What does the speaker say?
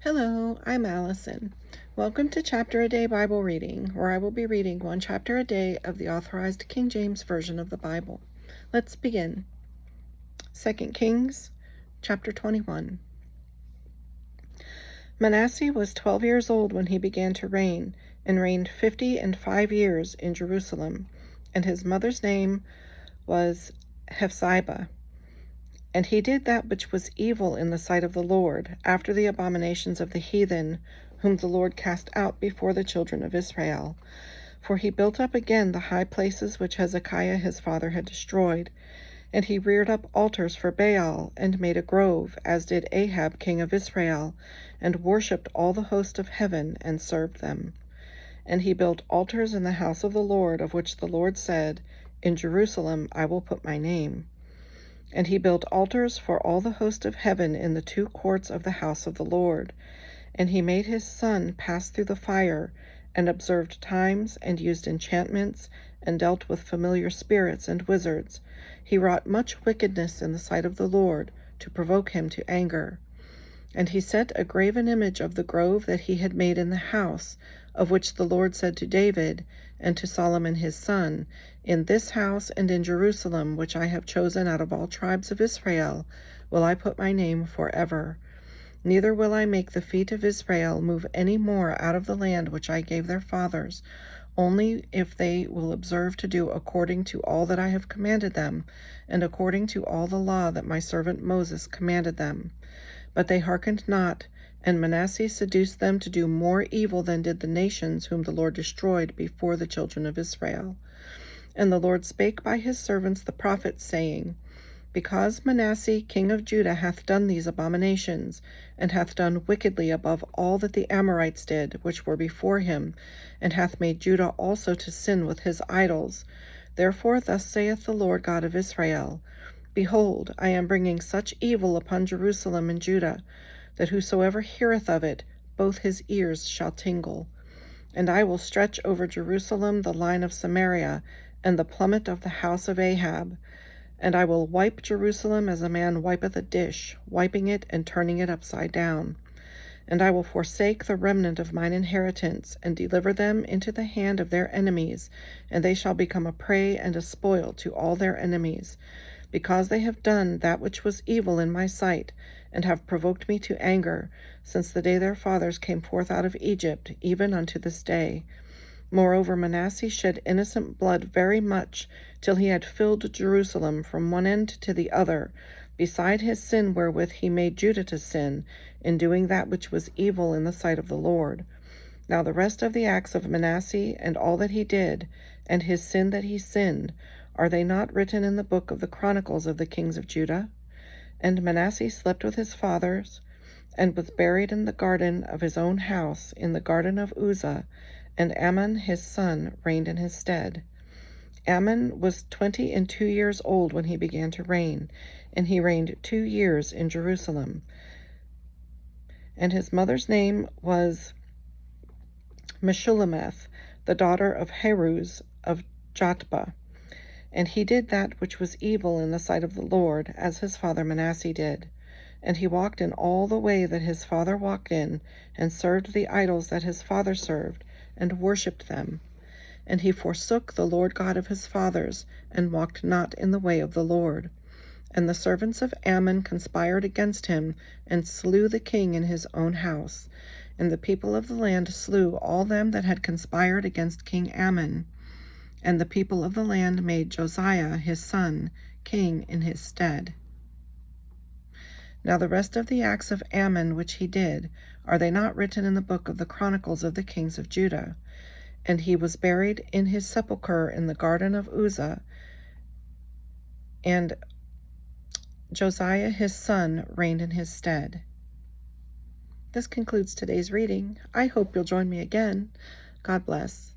Hello, I'm Allison. Welcome to Chapter a Day Bible Reading, where I will be reading one chapter a day of the Authorized King James Version of the Bible. Let's begin. 2 Kings, chapter 21. Manasseh was 12 years old when he began to reign, and reigned 55 years in Jerusalem, and his mother's name was Hephzibah. And he did that which was evil in the sight of the Lord, after the abominations of the heathen, whom the Lord cast out before the children of Israel. For he built up again the high places which Hezekiah his father had destroyed. And he reared up altars for Baal, and made a grove, as did Ahab king of Israel, and worshipped all the host of heaven, and served them. And he built altars in the house of the Lord, of which the Lord said, In Jerusalem I will put my name. And he built altars for all the host of heaven in the 2 courts of the house of the Lord. And he made his son pass through the fire, and observed times, and used enchantments, and dealt with familiar spirits and wizards. He wrought much wickedness in the sight of the Lord, to provoke him to anger. And he set a graven image of the grove that he had made in the house, of which the Lord said to David and to Solomon his son, In this house and in Jerusalem, which I have chosen out of all tribes of Israel, will I put my name forever. Neither will I make the feet of Israel move any more out of the land which I gave their fathers, only if they will observe to do according to all that I have commanded them, and according to all the law that my servant Moses commanded them. But they hearkened not, and Manasseh seduced them to do more evil than did the nations whom the Lord destroyed before the children of Israel. And the Lord spake by his servants the prophets, saying, Because Manasseh king of Judah hath done these abominations, and hath done wickedly above all that the Amorites did, which were before him, and hath made Judah also to sin with his idols, therefore thus saith the Lord God of Israel, Behold, I am bringing such evil upon Jerusalem and Judah, that whosoever heareth of it, both his ears shall tingle. And I will stretch over Jerusalem the line of Samaria, and the plummet of the house of Ahab. And I will wipe Jerusalem as a man wipeth a dish, wiping it and turning it upside down. And I will forsake the remnant of mine inheritance, and deliver them into the hand of their enemies, and they shall become a prey and a spoil to all their enemies, because they have done that which was evil in my sight, and have provoked me to anger, since the day their fathers came forth out of Egypt, even unto this day. Moreover, Manasseh shed innocent blood very much, till he had filled Jerusalem from one end to the other, beside his sin wherewith he made Judah to sin, in doing that which was evil in the sight of the Lord. Now the rest of the acts of Manasseh, and all that he did, and his sin that he sinned, are they not written in the book of the Chronicles of the kings of Judah? And Manasseh slept with his fathers, and was buried in the garden of his own house, in the garden of Uzzah, and Amon his son reigned in his stead. Amon was 22 years old when he began to reign, and he reigned 2 years in Jerusalem. And his mother's name was Meshullemeth, the daughter of Haruz of Jotbah. And he did that which was evil in the sight of the Lord, as his father Manasseh did. And he walked in all the way that his father walked in, and served the idols that his father served, and worshipped them. And he forsook the Lord God of his fathers, and walked not in the way of the Lord. And the servants of Ammon conspired against him, and slew the king in his own house. And the people of the land slew all them that had conspired against King Ammon. And the people of the land made Josiah his son king in his stead. Now the rest of the acts of Ammon which he did, are they not written in the book of the Chronicles of the kings of Judah? And he was buried in his sepulchre in the garden of Uzzah, and Josiah his son reigned in his stead. This concludes today's reading. I hope you'll join me again. God bless.